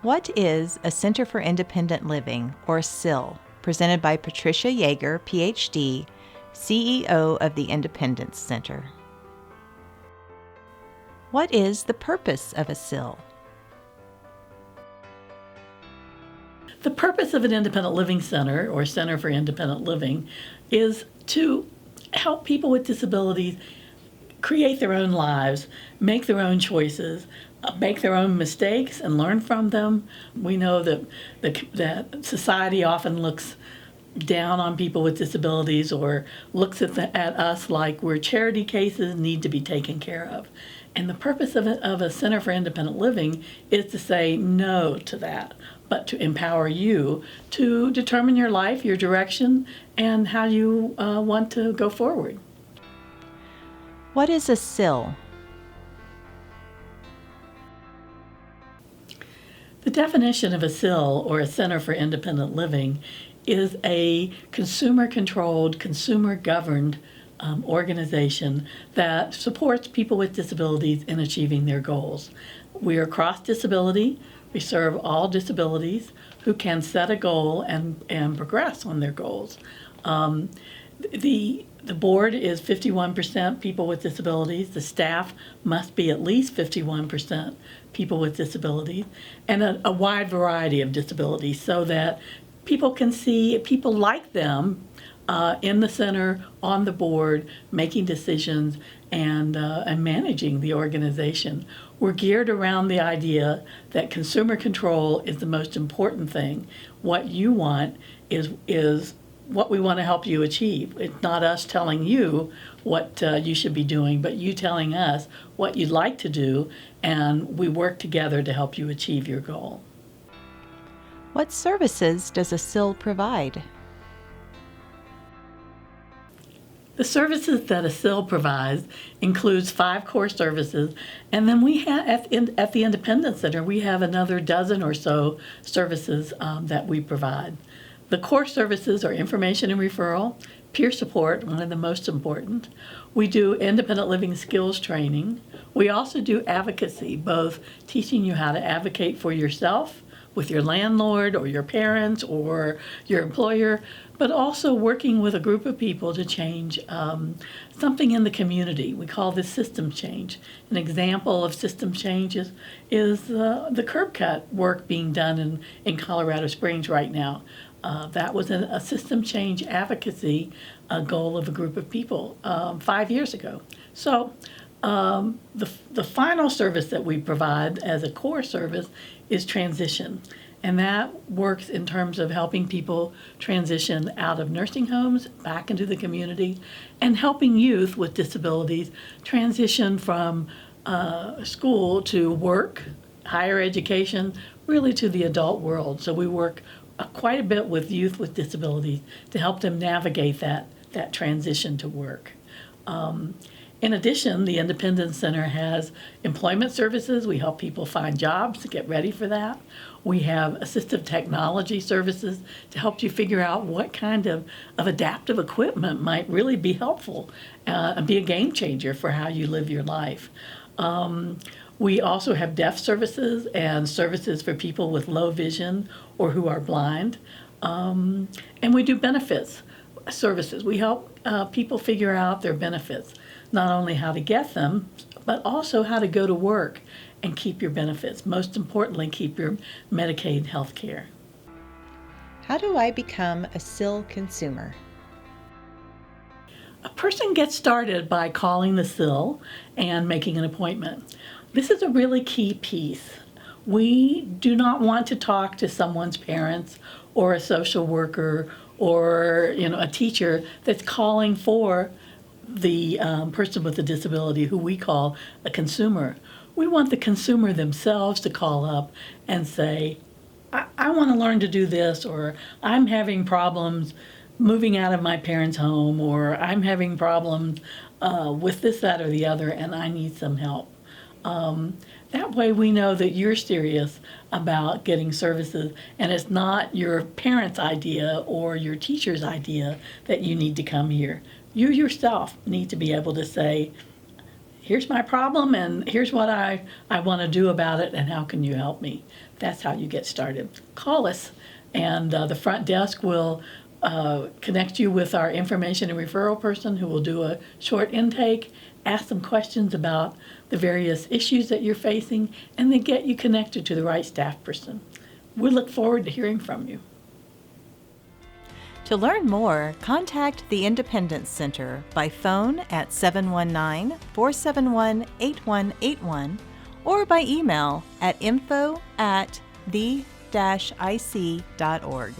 What is a Center for Independent Living, or CIL, presented by Patricia Yeager, PhD, CEO of the Independence Center? What is the purpose of a CIL? The purpose of an independent living center, or Center for Independent Living, is to help people with disabilities create their own lives, make their own choices, make their own mistakes and learn from them. We know that society often looks down on people with disabilities or looks at us like we're charity cases, need to be taken care of. And the purpose of a Center for Independent Living is to say no to that, but to empower you to determine your life, your direction, and how you want to go forward. What is a CIL? The definition of a CIL, or a Center for Independent Living, is a consumer-controlled, consumer-governed organization that supports people with disabilities in achieving their goals. We are cross-disability. We serve all disabilities who can set a goal and progress on their goals. The board is 51% people with disabilities. The staff must be at least 51% people with disabilities, and a wide variety of disabilities, so that people can see people like them in the center, on the board, making decisions and managing the organization. We're geared around the idea that consumer control is the most important thing. What you want is what we want to help you achieve. It's not us telling you what you should be doing, but you telling us what you'd like to do, and we work together to help you achieve your goal. What services does a CIL provide? The services that a CIL provides includes 5 core services, and then we have at the Independence Center we have another dozen or so services that we provide. The core services are information and referral, peer support, one of the most important. We do independent living skills training. We also do advocacy, both teaching you how to advocate for yourself with your landlord or your parents or your employer, but also working with a group of people to change something in the community. We call this system change. An example of system change is the curb cut work being done in Colorado Springs right now. That was a system change advocacy goal of a group of people 5 years ago. So the final service that we provide as a core service is transition. And that works in terms of helping people transition out of nursing homes back into the community, and helping youth with disabilities transition from school to work, higher education, really to the adult world. So we work quite a bit with youth with disabilities to help them navigate that transition to work. In addition, the Independence Center has employment services. We help people find jobs to get ready for that. We have assistive technology services to help you figure out what kind of adaptive equipment might really be helpful and be a game changer for how you live your life. We also have deaf services and services for people with low vision or who are blind. And we do benefits services. We help people figure out their benefits, not only how to get them, but also how to go to work and keep your benefits. Most importantly, keep your Medicaid health care. How do I become a CIL consumer? A person gets started by calling the CIL and making an appointment. This is a really key piece. We do not want to talk to someone's parents or a social worker or a teacher that's calling for the person with a disability, who we call a consumer. We want the consumer themselves to call up and say, I want to learn to do this, or I'm having problems moving out of my parents' home, or I'm having problems with this, that, or the other, and I need some help. That way we know that you're serious about getting services, and it's not your parents' idea or your teacher's idea that you need to come here. You yourself need to be able to say, here's my problem and here's what I want to do about it and how can you help me. That's how you get started. Call us, and the front desk will connect you with our information and referral person who will do a short intake, ask some questions about the various issues that you're facing, and then get you connected to the right staff person. We look forward to hearing from you. To learn more, contact the Independence Center by phone at 719-471-8181 or by email at info@the-ic.org.